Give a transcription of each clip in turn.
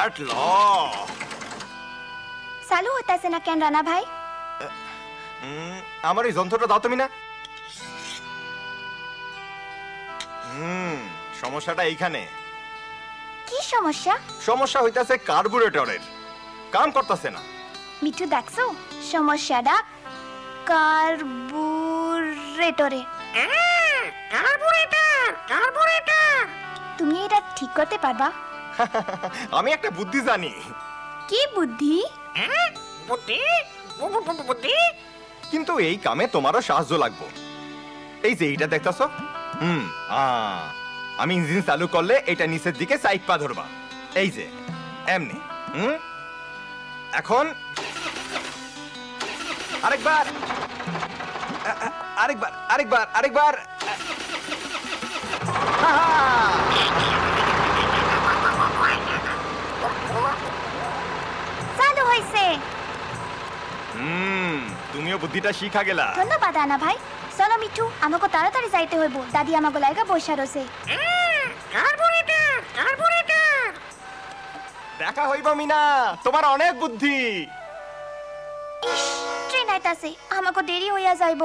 That ল চালু হইতাছে না কেন রানা ভাই? আমার এই যন্ত্রটা দাও তুমি না। সমস্যাটা এইখানে। কি সমস্যা? সমস্যা হইতাছে কার্বুরেটরের, কাম করতেছে না। মিঠু দেখছো সমস্যাটা কার্বুরেটরে। তুমি এটা ঠিক করতে পারবা? আমি একটা বুদ্ধি জানি। কি বুদ্ধি? কিন্তু এই কামে তোমারও সাহায্য লাগবে। এই যে এইটা দেখতেছো, আমি ইঞ্জিন চালু করলে এটা নিচের দিকে সাইড পা ধরবা। এই যে এমনি। এখন আরেকবার আরেকবার আরেকবার আরেকবার। চালু হইছে। তুমিও বুদ্ধিটা শিখা গেলা। ধন্যবাদ রানা ভাই। চলো মিঠু, আমাকে তাড়াতাড়ি যাইতে হইব। দাদি আমাকে লাইগা বসা রয়েছে। দেখা হইব মিনা, তোমার অনেক বুদ্ধি। ইস, ট্রেন আইতাছে, আমাকে দেরি হইয়া যাইব।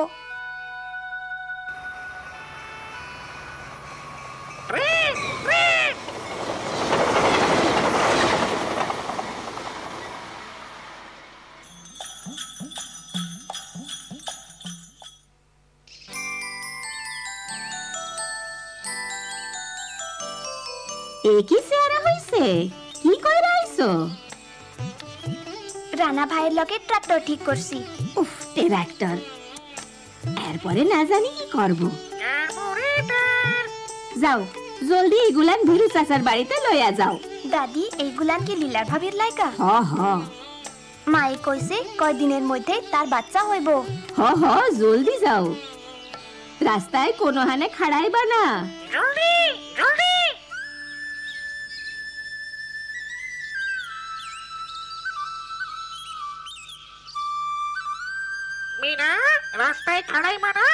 কি চেহারা হইছে? কি কইরা আইছো? রানা ভাইয়ের লগে ট্রাক্টর ঠিক করছি। উফ, ট্রাক্টর। এরপরে না জানি কি করব। যাও জলদি এগুলান ভিরু চাচার বাড়িতে লইয়া যাও। দাদি, এইগুলান কি লীলার ভাবির লাইকা? হ হ মায়ে কইছে কয়দিনের মধ্যে তার বাচ্চা হইব। হ হ, জলদি যাও। রাস্তায় কোনো হানে খাড়াইবা না। জলদি জলদি। মিনা, রাস্তায় খাড়াইবা না।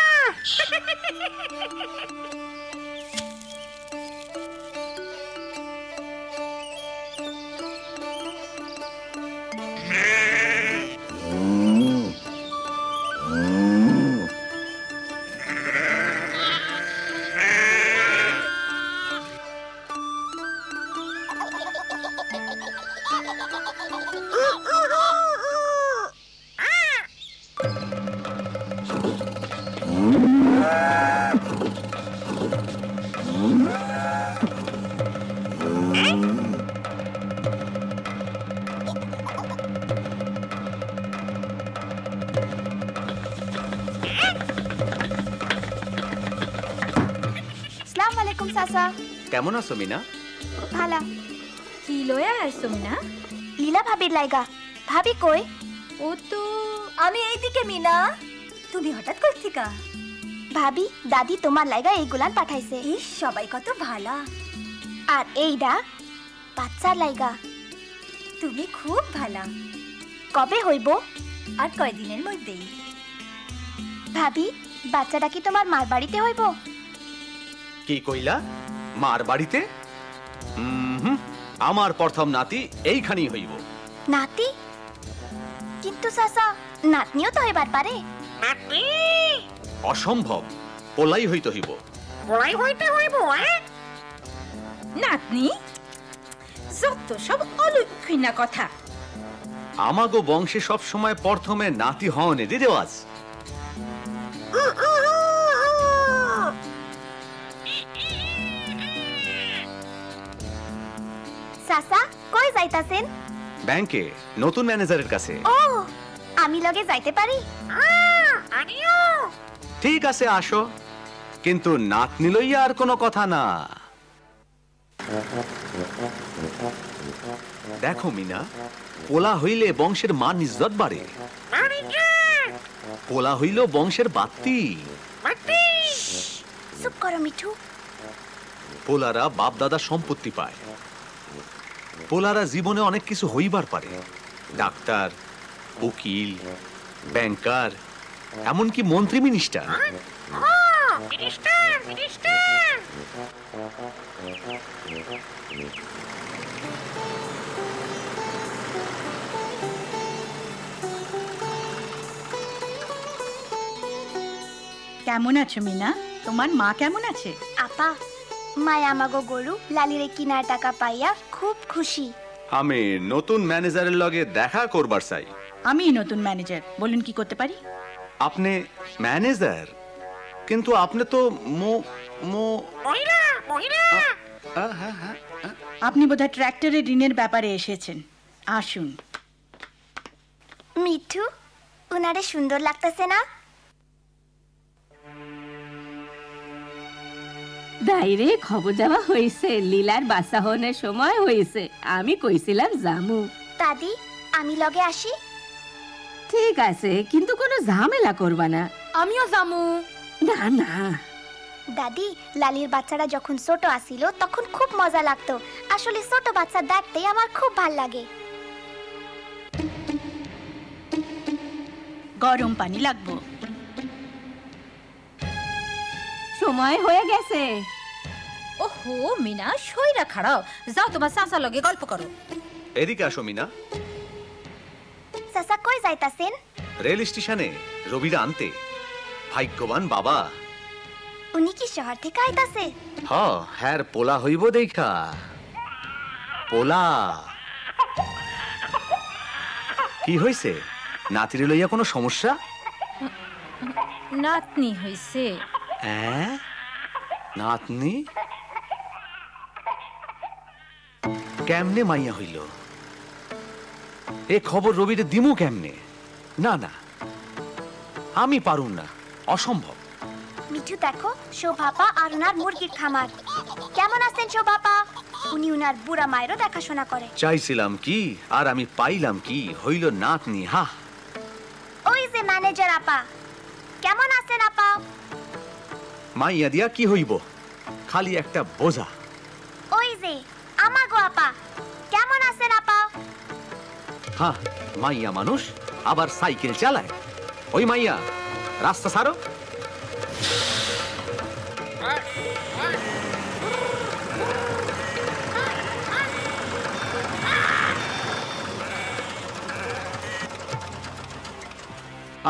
আসসালামু আলাইকুম চাচা। কেমন আছো মিনা? ভালা। কি লয়া আইছো মিনা? লীলা ভাবির লাইগা। ভাবি কই? ও তো আমি এইদিকে। মিনা, তুমি হঠাৎ কইছিকা? ভাবি, দাদি তোমার লাইগা এইগুলান পাঠাইছে। ইস, সবাই কত ভালা। আর এইডা বাচ্চার লাইগা। তুমি খুব ভালা। কবে হইব? আর কয়দিনের মধ্যেই। ভাবি, বাচ্চাটা কি তোমার মার বাড়িতে হইব? কি কইলা? মার বাড়িতে? আমার প্রথম নাতি এইখানেই হইব। নাতি? কিন্তু চাচা, নাতনিও তো হইবার পারে। নাতি, অসম্ভব, পোলাই হইতে হইব। বলাই হইতে হইব। নাতনি? যত সব অলক্ষিনা কথা। আমাগো বংশে সব সময় প্রথমে নাতি হওয়ার রেওয়াজ। চাচা, কই যাইতাছেন? ব্যাংকে নতুন ম্যানেজারের কাছে। ও, আমি লগে যাইতে পারি? আমিও। ঠিক আছে, আসো, কিন্তু নাতনি লইয়া আর কোনো কথা না। দেখো মিনা, পোলা হইলে বংশের মান ইজ্জত বাড়ে। পোলা হইল বংশের বাতি। চুপ করো মিঠু। পোলারা বাপ দাদা সম্পত্তি পায়। পোলারা জীবনে অনেক কিছু হইবার পারে, ডাক্তার, উকিল, ব্যাংকার, এমনকি মন্ত্রী মিনিস্টার। কেমন আছো মিনা? তোমার মা কেমন আছে? আপা মায়া আমাগো গরু লালিরে কিনার টাকা পাইয়া খুব খুশি। আমি নতুন ম্যানেজারের লগে দেখা করবার চাই। আমি নতুন ম্যানেজার, বলুন কি করতে পারি? আপনি ম্যানেজার, কিন্তু আপনি তো মহিলা মহিলা আপনি বোধহয় ট্র্যাক্টরের ঋণের ব্যাপারে এসেছেন। আসুন। মিঠু উনারে সুন্দর লাগতেছে না? দাইরে খবর দেওয়া হয়েছে, লীলার বাচ্চা হনের সময় হয়েছে। আমি কইছিলাম জামু। দাদি আমি লগে আসি? ঠিক আছে, কিন্তু কোনো ঝামেলা করবা না। আমিও জামু। না না, দাদি লালির বাচ্চারা যখন ছোট আসিল তখন খুব মজা লাগতো। আসলে ছোট বাচ্চা দেখতে আমার খুব ভাল লাগে। গরম পানি লাগবো। সময় হয়ে গেছে। ওহো মিনা, সইরা খাড়াও, যাও তোমার চাচা লগে গল্প করো। এদিকে আসো মিনা। চাচা কই যাইতাছেন? রেল স্টেশনে রবিরা আনতে। ভাগ্যবান বাবা। উনি কি শহর থেকে আইতাছে? হ্যার পোলা হইব দেখা। পোলা কি হইছে? নাতিরে লইয়া কোনো সমস্যা? নাতনি হইছে। নাতনি কেমনে মাইয়া হইল? এ খবর রবিরে দিমু কেমনে? না না, আমি পারুম না, অসম্ভব। মিঠু দেখো, শোভাপা আর উনার মুরগির খামার। কেমন আছেন শোভাপা? উনি উনার বুড়া মায়েরও দেখাশোনা করে। চাইছিলাম কি আর আমি পাইলাম কি? হইল নাতনি। হা, ওই যে ম্যানেজার আপা। কেমন আছেন আপা? মাইয়া দিয়া কি হইব? খালি একটা বোঝা। ওই যে আমাগো আপা। কেমন আছেন আপা? হ্যাঁ, মাইয়া মানুষ, আবার সাইকেল চালায়। ওই মাইয়া, রাস্তা ছাড়ো।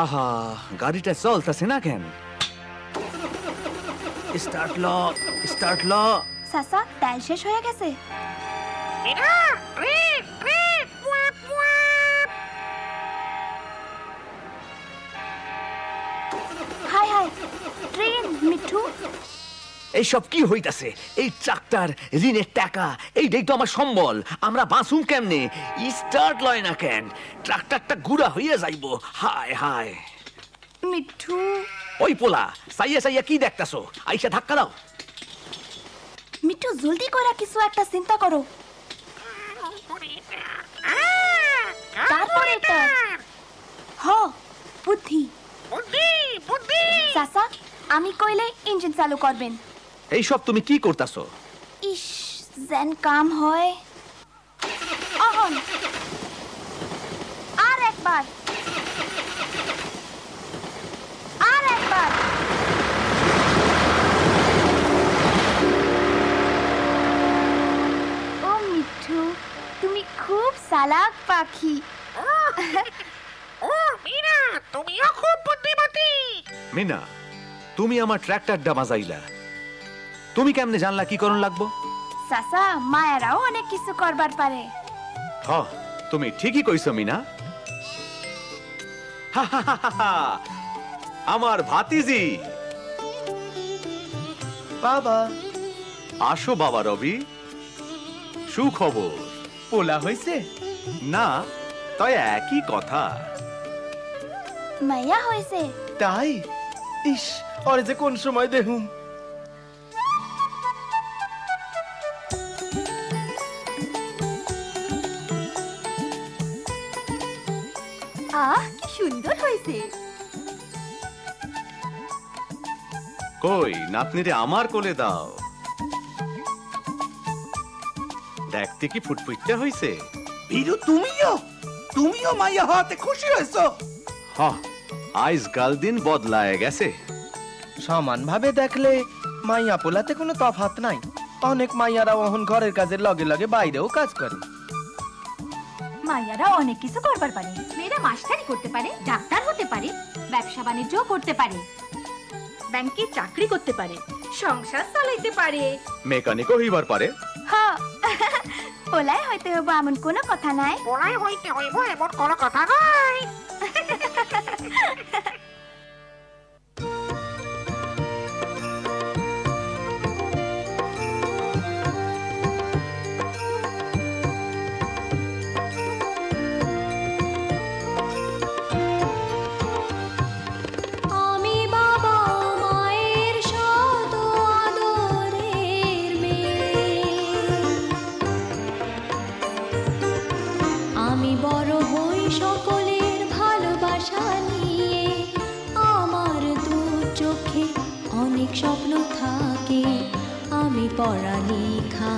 আহা, গাড়িটা চলতেছে না কেন? স্টার্ট ল, স্টার্ট ল। চাচা তেল শেষ হয়ে গেছে। মিনা ট্রেন ট্রেন ওয়াপ ওয়াপ। হাই হাই, ট্রেন। মিঠু এইসব কি হইতাছে? এই ট্রাক্টর, ঋণের টাকা, এইটাই তো আমার সম্বল। আমরা বাঁচুম কেমনে? স্টার্ট লয় না কেন? ট্রাক্টরটা গুড়া হইয়া যাইব। হায় হায়। মিঠু ওই পোলা, সাইয়া সাইয়া কি দেখতাছো? আইসা ধাক্কা দাও। মিঠু জলদি করে কিছু একটা চিন্তা করো। তারপরে এটা হ বুদ্ধি। বুদ্ধি বুদ্ধি। চাচা আমি কইলে ইঞ্জিন চালু করবেন। এইসব তুমি কি করতাছো? ইস, যেন কাম হয়। অহন আর একবার, আর একবার। ও মিঠু, তুমি খুব চালাক পাখি। ও মিনা, তুমিও খুব বুদ্ধিমতী। মিনা, তুমি আমার ট্রাক্টরটা বাজাইলা। তুমি কেমনে জানলা কি করণ লাগবো? চাচা মায়েরাও অনেক কিছু করবার পারে। হ, তুমি ঠিকই কইছো মিনা। আমার ভাতিজি। বাবা আসো বাবা রবি। সুখবর। পোলা হইছে? না, তাই একই কথা। মাইয়া হয়েছে? তাই? ইস, ওরে যে কোন সময় দেখুম। আহ, কি সুন্দর হয়েছে। কই, নাতনিরে আমার কোলে দাও। দেখতে কি ফুটফুটটা হইছে? ভিরু, তুমিও মাইয়া হওয়াতে খুশি হয়েছো? হ, আজকাল দিন বদলায় গেছে। সমান ভাবে দেখলে মাইয়া পোলাতে কোনো তফাৎ নাই। অনেক মাইয়ারা এখন ঘরের কাজের লগে লগে বাইরেও কাজ করে। মাইয়ারা অনেক কিছু করবার পারে। মেয়েরা মাস্টারি করতে পারে, ডাক্তার হতে পারে, ব্যবসা বাণিজ্য করতে পারে। ব্যাংকে চাকরি করতে পারে, সংসার চালাইতে পারে। মেকানিকও হইবার পারে। হ পোলাই হইতে হবো এমন কোনো কথা নাই। পড়াই হইতে হইব এমন কোনো কথা নাই। আমি বাবা মায়ের শত আদরের মেয়ে, আমি বড় হই সকলের ভালোবাসা নিয়ে, আমার দু চোখে অনেক স্বপ্ন থাকে, আমি পড়ালেখা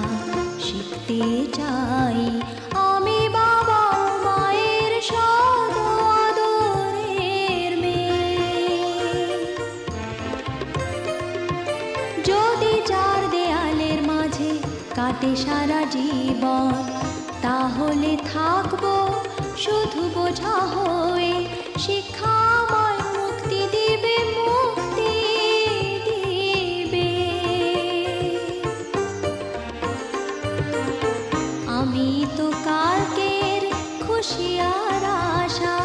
শিখতে চাই, আমি বাবা মায়ের শত আদরের মেয়ে। যদি চার দেয়ালের মাঝে কাটে সারা জীবন, তাহলে থাকবো শুধু বোঝা হয়ে, শিক্ষা আমায় মুক্তি দিবে, মুক্তি দিবে। আমি তো কালকের খুশি আর আশা,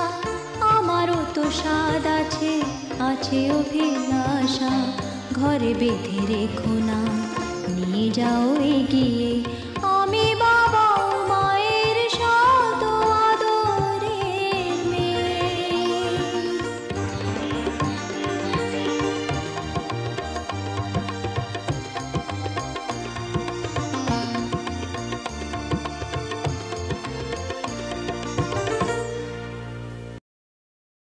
আমারও তো স্বাদ আছে, আছে অভিলাষা, ঘরে বেঁধে রেখো না, নিয়ে যাও এগিয়ে